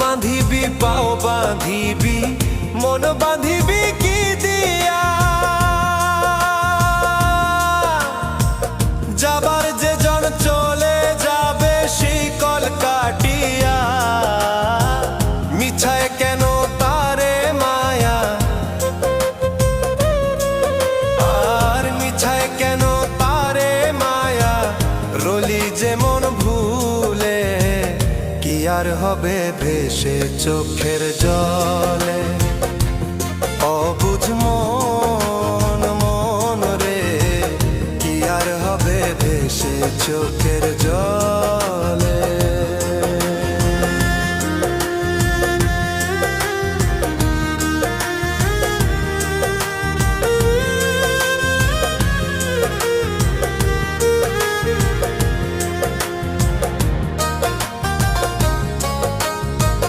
বাঁধিবি পাও বাঁধিবি মন বাঁধিবি কি দিয়া? যাবার যে জন চলে যাবে শিকল কাটিয়া, মিছায় কেন তারে মায়া, আর মিছায় কেন তারে মায়া, রলি যেমন ভুলে কি আর হবে ভেসে চোখের জলে। অবুঝ মন মন রে কি আর হবে ভেসে চোখ